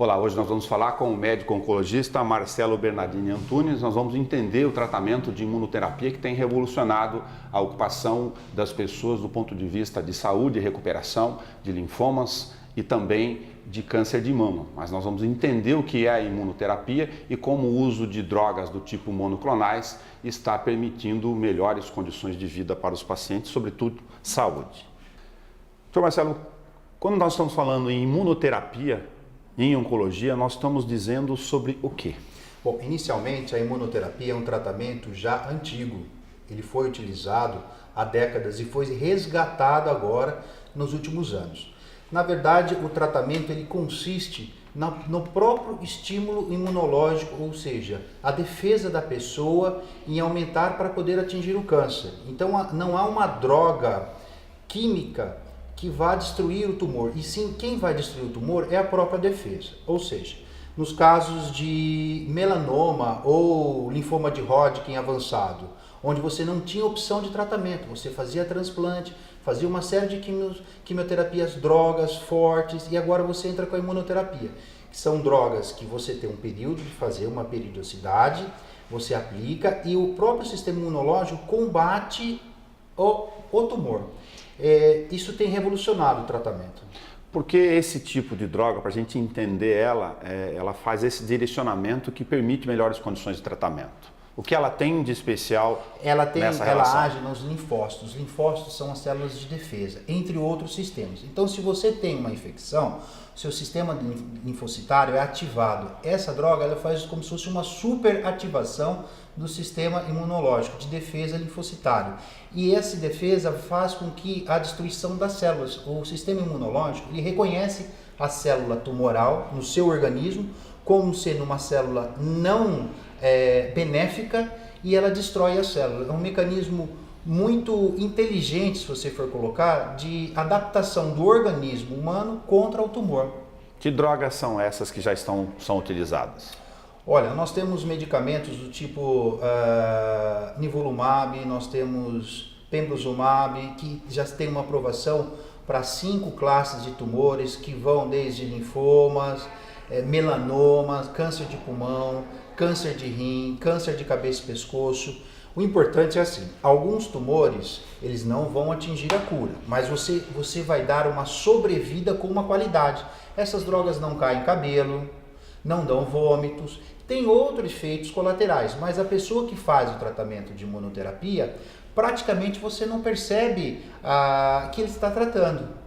Olá, hoje nós vamos falar com o médico oncologista Marcelo Bernardini Antunes. Nós vamos entender o tratamento de imunoterapia que tem revolucionado a ocupação das pessoas do ponto de vista de saúde e recuperação de linfomas e também de câncer de mama. Mas nós vamos entender o que é a imunoterapia e como o uso de drogas do tipo monoclonais está permitindo melhores condições de vida para os pacientes, sobretudo saúde. Doutor Marcelo, quando nós estamos falando em imunoterapia, em oncologia, nós estamos dizendo sobre o quê? Bom, inicialmente a imunoterapia é um tratamento já antigo. Ele foi utilizado há décadas e foi resgatado agora nos últimos anos. Na verdade, o tratamento ele consiste no próprio estímulo imunológico, ou seja, a defesa da pessoa em aumentar para poder atingir o câncer. Então não há uma droga química que vai destruir o tumor, e sim quem vai destruir o tumor é a própria defesa. Ou seja, nos casos de melanoma ou linfoma de Hodgkin avançado, onde você não tinha opção de tratamento, você fazia transplante, fazia uma série de quimioterapias, drogas fortes, e agora você entra com a imunoterapia, que são drogas que você tem um período de fazer, uma periodicidade, você aplica e o próprio sistema imunológico combate o tumor. Isso tem revolucionado o tratamento. Porque esse tipo de droga, para a gente entender ela faz esse direcionamento que permite melhores condições de tratamento. O que ela tem de especial nessa relação? Ela age nos linfócitos. Os linfócitos são as células de defesa, entre outros sistemas. Então, se você tem uma infecção, seu sistema linfocitário é ativado. Essa droga ela faz como se fosse uma superativação do sistema imunológico, de defesa linfocitário. E essa defesa faz com que a destruição das células, o sistema imunológico, ele reconhece a célula tumoral no seu organismo como sendo uma célula não benéfica e ela destrói a célula. É um mecanismo muito inteligente, se você for colocar, de adaptação do organismo humano contra o tumor. Que drogas são essas que já são utilizadas? Olha, nós temos medicamentos do tipo nivolumab, nós temos pembrolizumab, que já tem uma aprovação para 5 classes de tumores que vão desde linfomas, melanomas, câncer de pulmão, câncer de rim, câncer de cabeça e pescoço. O importante é assim, alguns tumores eles não vão atingir a cura, mas você vai dar uma sobrevida com uma qualidade. Essas drogas não caem cabelo, não dão vômitos, tem outros efeitos colaterais, mas a pessoa que faz o tratamento de imunoterapia, praticamente você não percebe que ele está tratando.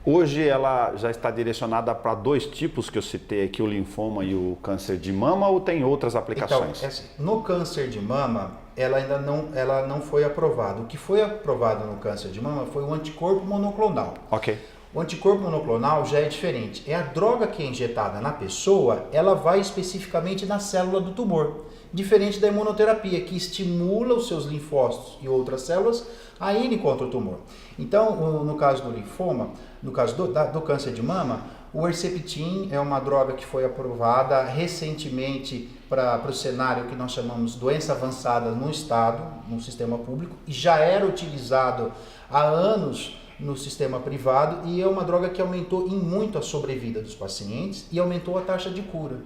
Hoje ela já está direcionada para 2 tipos que eu citei aqui, o linfoma e o câncer de mama, ou tem outras aplicações? Então, assim, no câncer de mama, ela não foi aprovada. O que foi aprovado no câncer de mama foi o anticorpo monoclonal. Ok. O anticorpo monoclonal já é diferente. É a droga que é injetada na pessoa, ela vai especificamente na célula do tumor. Diferente da imunoterapia, que estimula os seus linfócitos e outras células a irem contra o tumor. Então, no caso do linfoma, no caso do câncer de mama, o Herceptin é uma droga que foi aprovada recentemente para o cenário que nós chamamos de doença avançada no Estado, no sistema público, e já era utilizado há anos no sistema privado e é uma droga que aumentou em muito a sobrevida dos pacientes e aumentou a taxa de cura.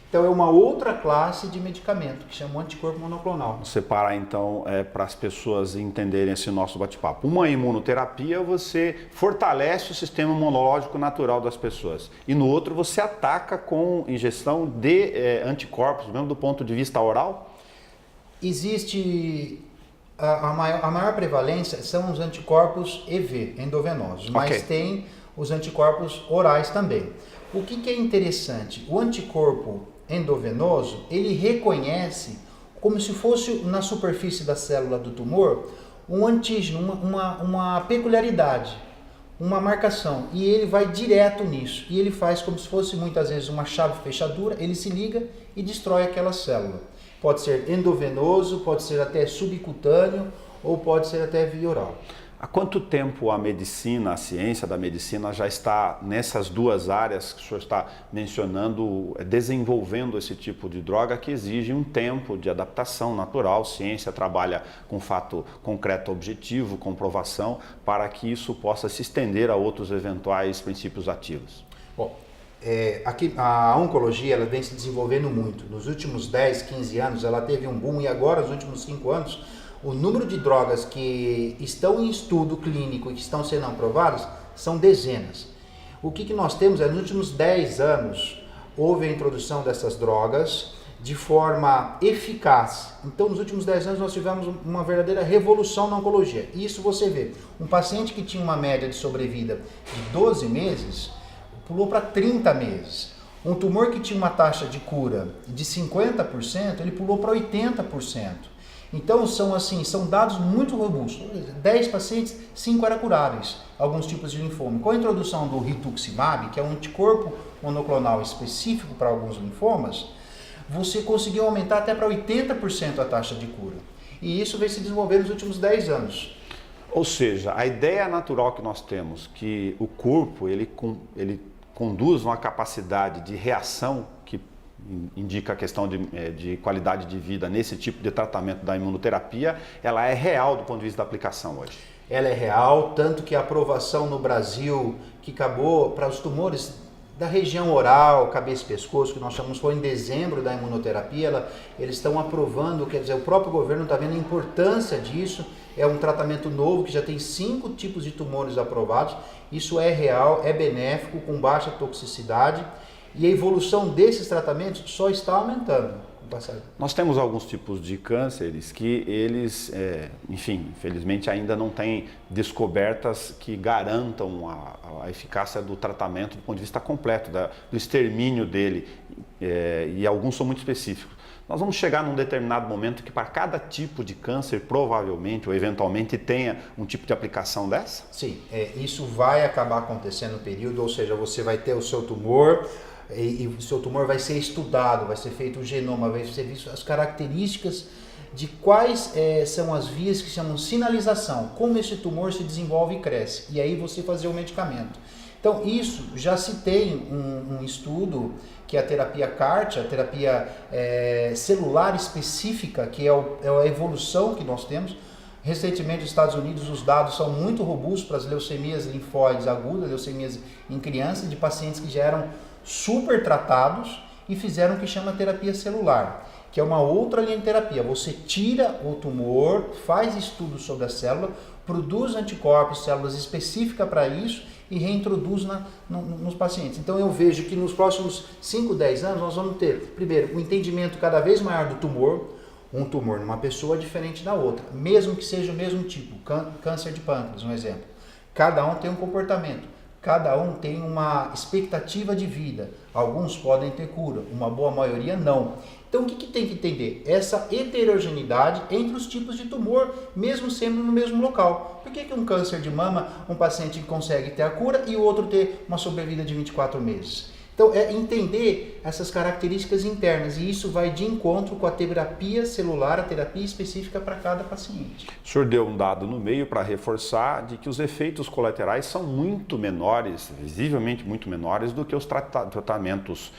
Então é uma outra classe de medicamento que chama anticorpo monoclonal. Separar então para as pessoas entenderem esse nosso bate-papo. Uma imunoterapia você fortalece o sistema imunológico natural das pessoas e no outro você ataca com injeção de anticorpos, mesmo do ponto de vista oral? Existe a maior prevalência são os anticorpos EV, endovenosos, mas tem os anticorpos orais também. O que é interessante? O anticorpo endovenoso, ele reconhece como se fosse na superfície da célula do tumor um antígeno, uma peculiaridade, uma marcação, e ele vai direto nisso, e ele faz como se fosse muitas vezes uma chave fechadura, ele se liga e destrói aquela célula. Pode ser endovenoso, pode ser até subcutâneo ou pode ser até via oral. Há quanto tempo a medicina, a ciência da medicina já está nessas 2 áreas que o senhor está mencionando, desenvolvendo esse tipo de droga que exige um tempo de adaptação natural? A ciência trabalha com fato concreto objetivo, comprovação, para que isso possa se estender a outros eventuais princípios ativos. Bom, Aqui, a oncologia ela vem se desenvolvendo muito. Nos últimos 10, 15 anos ela teve um boom e agora, nos últimos 5 anos, o número de drogas que estão em estudo clínico e que estão sendo aprovadas são dezenas. O que nós temos nos últimos 10 anos, houve a introdução dessas drogas de forma eficaz. Então, nos últimos 10 anos, nós tivemos uma verdadeira revolução na oncologia. Isso você vê. Um paciente que tinha uma média de sobrevida de 12 meses, pulou para 30 meses. Um tumor que tinha uma taxa de cura de 50%, ele pulou para 80%. Então, são dados muito robustos. 10 pacientes, 5 eram curáveis, alguns tipos de linfoma. Com a introdução do rituximab, que é um anticorpo monoclonal específico para alguns linfomas, você conseguiu aumentar até para 80% a taxa de cura. E isso vem se desenvolvendo nos últimos 10 anos. Ou seja, a ideia natural que nós temos, que o corpo ele conduz uma capacidade de reação que indica a questão de qualidade de vida nesse tipo de tratamento da imunoterapia, ela é real do ponto de vista da aplicação hoje. Ela é real, tanto que a aprovação no Brasil, que acabou para os tumores da região oral, cabeça e pescoço, que nós chamamos, foi em dezembro da imunoterapia, eles estão aprovando, quer dizer, o próprio governo está vendo a importância disso, é um tratamento novo que já tem 5 tipos de tumores aprovados, isso é real, é benéfico, com baixa toxicidade, e a evolução desses tratamentos só está aumentando. Nós temos alguns tipos de cânceres que eles, infelizmente ainda não têm descobertas que garantam a eficácia do tratamento do ponto de vista completo, do extermínio dele, e alguns são muito específicos. Nós vamos chegar num determinado momento que para cada tipo de câncer, provavelmente ou eventualmente, tenha um tipo de aplicação dessa? Sim, isso vai acabar acontecendo no período, ou seja, você vai ter o seu tumor, e o seu tumor vai ser estudado, vai ser feito o genoma, vai ser visto as características de quais são as vias que chamam sinalização, como esse tumor se desenvolve e cresce, e aí você fazer o medicamento. Então isso já se tem um estudo que é a terapia CAR-T, a terapia celular específica, que é a evolução que nós temos. Recentemente, nos Estados Unidos, os dados são muito robustos para as leucemias linfóides agudas, leucemias em crianças, de pacientes que já eram super tratados e fizeram o que chama terapia celular, que é uma outra linha de terapia. Você tira o tumor, faz estudos sobre a célula, produz anticorpos, células específicas para isso e reintroduz nos pacientes. Então eu vejo que nos próximos 5, 10 anos nós vamos ter, primeiro, um entendimento cada vez maior do tumor. Um tumor numa pessoa é diferente da outra, mesmo que seja o mesmo tipo, câncer de pâncreas, um exemplo. Cada um tem um comportamento, cada um tem uma expectativa de vida. Alguns podem ter cura, uma boa maioria não. Então o que tem que entender? Essa heterogeneidade entre os tipos de tumor, mesmo sendo no mesmo local. Por que um câncer de mama, um paciente consegue ter a cura e o outro ter uma sobrevida de 24 meses? Então, é entender essas características internas, e isso vai de encontro com a terapia celular, a terapia específica para cada paciente. O senhor deu um dado no meio para reforçar de que os efeitos colaterais são muito menores, visivelmente muito menores, do que os tratamentos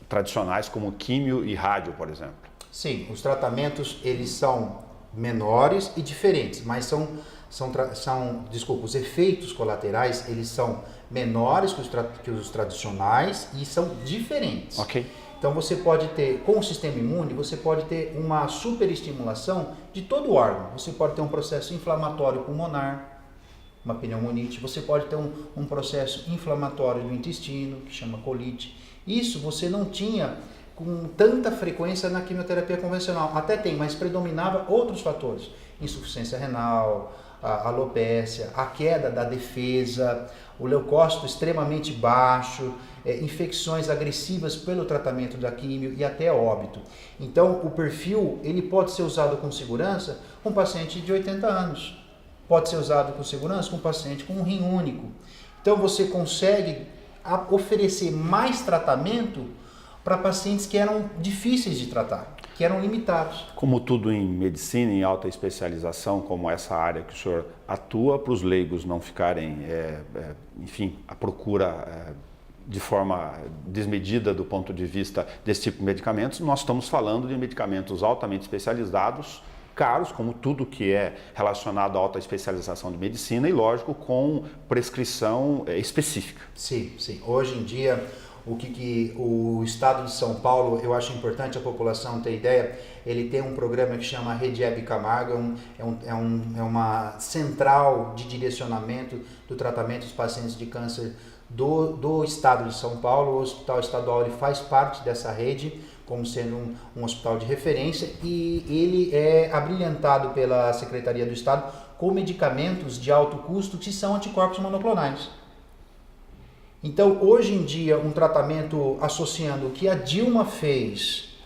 tradicionais como químio e rádio, por exemplo. Sim, os tratamentos eles são menores e diferentes, mas os efeitos colaterais eles são menores que os tradicionais e são diferentes. Ok. Então você pode ter, com o sistema imune, você pode ter uma superestimulação de todo o órgão. Você pode ter um processo inflamatório pulmonar, uma pneumonite, você pode ter um processo inflamatório do intestino, que chama colite. Isso você não tinha com tanta frequência na quimioterapia convencional. Até tem, mas predominava outros fatores. Insuficiência renal, a alopécia, a queda da defesa, o leucócito extremamente baixo, infecções agressivas pelo tratamento da quimio e até óbito. Então, o perfil ele pode ser usado com segurança com um paciente de 80 anos. Pode ser usado com segurança com um paciente com um rim único. Então, você consegue oferecer mais tratamento para pacientes que eram difíceis de tratar, que eram limitados. Como tudo em medicina, em alta especialização, como essa área que o senhor atua, para os leigos não ficarem, à procura de forma desmedida do ponto de vista desse tipo de medicamentos, nós estamos falando de medicamentos altamente especializados, caros, como tudo que é relacionado à alta especialização de medicina e, lógico, com prescrição específica. Sim, sim. Hoje em dia, o que o Estado de São Paulo, eu acho importante a população ter ideia, ele tem um programa que chama Rede Hebe Camargo, é uma central de direcionamento do tratamento dos pacientes de câncer do Estado de São Paulo. O Hospital Estadual ele faz parte dessa rede, como sendo um hospital de referência, e ele é abrilhantado pela Secretaria do Estado com medicamentos de alto custo que são anticorpos monoclonais. Então, hoje em dia, um tratamento associando o que a Dilma fez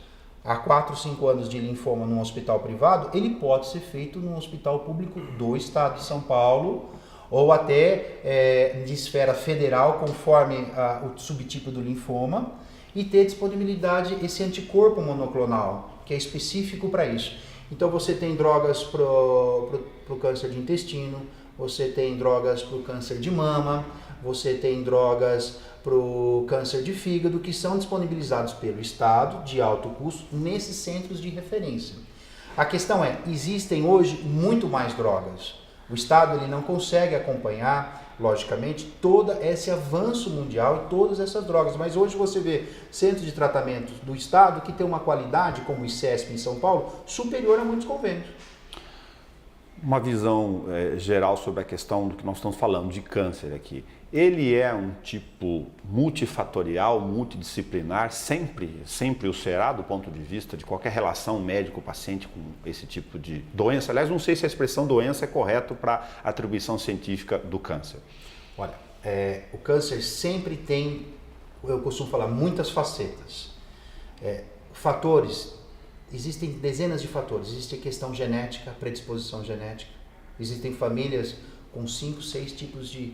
há 4, 5 anos de linfoma num hospital privado, ele pode ser feito num hospital público do Estado de São Paulo, ou até de esfera federal, conforme o subtipo do linfoma, e ter disponibilidade esse anticorpo monoclonal, que é específico para isso. Então você tem drogas para o câncer de intestino, você tem drogas para o câncer de mama, você tem drogas para o câncer de fígado, que são disponibilizados pelo Estado, de alto custo, nesses centros de referência. A questão é, existem hoje muito mais drogas. O Estado ele não consegue acompanhar, logicamente, todo esse avanço mundial e todas essas drogas. Mas hoje você vê centros de tratamento do Estado que tem uma qualidade, como o ICESP em São Paulo, superior a muitos convênios. Uma visão geral sobre a questão do que nós estamos falando de câncer aqui. Ele é um tipo multifatorial, multidisciplinar, sempre o será do ponto de vista de qualquer relação médico-paciente com esse tipo de doença. Aliás, não sei se a expressão doença é correta para a atribuição científica do câncer. Olha, o câncer sempre tem, eu costumo falar, muitas facetas. Fatores, existem dezenas de fatores. Existe a questão genética, predisposição genética. Existem famílias com 5, 6 tipos de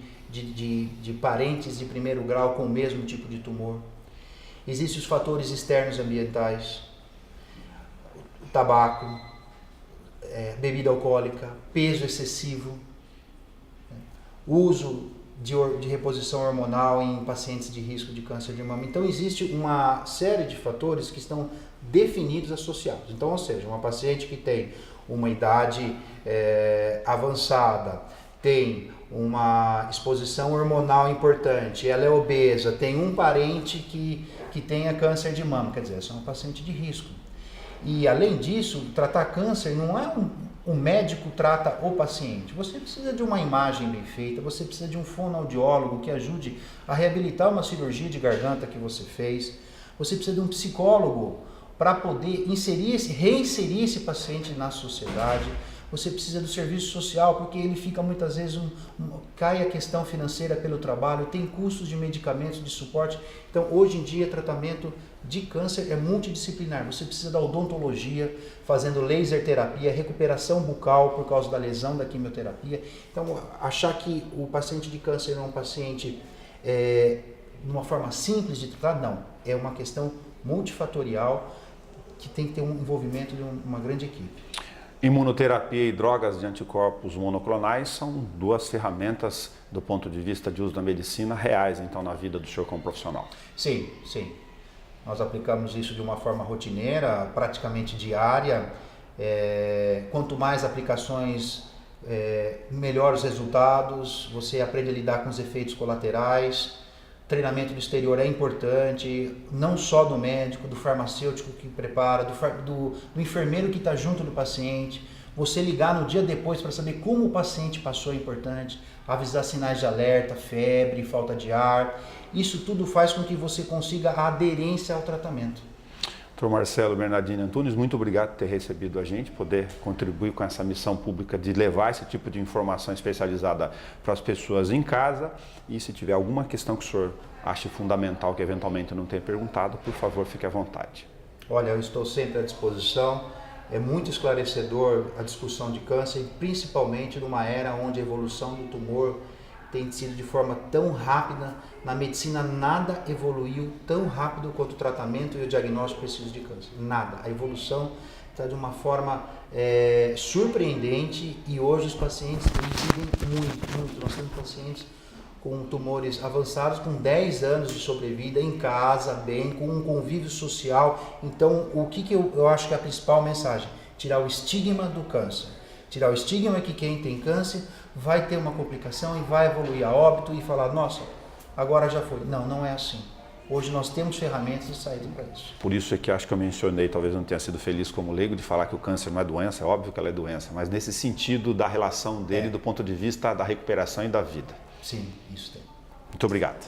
parentes de primeiro grau com o mesmo tipo de tumor. Existem os fatores externos ambientais, o tabaco, bebida alcoólica, peso excessivo, uso de reposição hormonal em pacientes de risco de câncer de mama. Então existe uma série de fatores que estão definidos, associados. Então, ou seja, uma paciente que tem uma idade avançada, tem uma exposição hormonal importante, ela é obesa, tem um parente que tenha câncer de mama, quer dizer, essa é uma paciente de risco. E além disso, tratar câncer não é o médico trata o paciente. Você precisa de uma imagem bem feita, você precisa de um fonoaudiólogo que ajude a reabilitar uma cirurgia de garganta que você fez, você precisa de um psicólogo para poder reinserir esse paciente na sociedade. Você precisa do serviço social, porque ele fica muitas vezes, cai a questão financeira pelo trabalho, tem custos de medicamentos, de suporte. Então, hoje em dia, tratamento de câncer é multidisciplinar. Você precisa da odontologia, fazendo laser terapia, recuperação bucal por causa da lesão da quimioterapia. Então, achar que o paciente de câncer é um paciente de uma forma simples de tratar, não. É uma questão multifatorial que tem que ter um envolvimento de uma grande equipe. Imunoterapia e drogas de anticorpos monoclonais são duas ferramentas do ponto de vista de uso da medicina reais, então, na vida do senhor como profissional. Sim, sim. Nós aplicamos isso de uma forma rotineira, praticamente diária. Quanto mais aplicações, melhor os resultados, você aprende a lidar com os efeitos colaterais. Treinamento do exterior é importante, não só do médico, do farmacêutico que prepara, do enfermeiro que está junto do paciente. Você ligar no dia depois para saber como o paciente passou é importante, avisar sinais de alerta, febre, falta de ar. Isso tudo faz com que você consiga a aderência ao tratamento. Dr. Marcelo Bernardini Antunes, muito obrigado por ter recebido a gente, poder contribuir com essa missão pública de levar esse tipo de informação especializada para as pessoas em casa. E se tiver alguma questão que o senhor ache fundamental, que eventualmente não tenha perguntado, por favor, fique à vontade. Olha, eu estou sempre à disposição. É muito esclarecedor a discussão de câncer, principalmente numa era onde a evolução do tumor tem sido de forma tão rápida. Na medicina nada evoluiu tão rápido quanto o tratamento e o diagnóstico preciso de câncer. Nada. A evolução está de uma forma surpreendente e hoje os pacientes vivem muito. Nós temos pacientes com tumores avançados, com 10 anos de sobrevida, em casa, bem, com um convívio social. Então, o que eu acho que é a principal mensagem? Tirar o estigma do câncer. Tirar o estigma que quem tem câncer vai ter uma complicação e vai evoluir a óbito e falar, nossa, agora já foi. Não, não é assim. Hoje nós temos ferramentas de saída para isso. Por isso é que acho que eu mencionei, talvez não tenha sido feliz como leigo, de falar que o câncer não é doença, é óbvio que ela é doença, mas nesse sentido da relação dele do ponto de vista da recuperação e da vida. Sim, isso tem. Muito obrigado.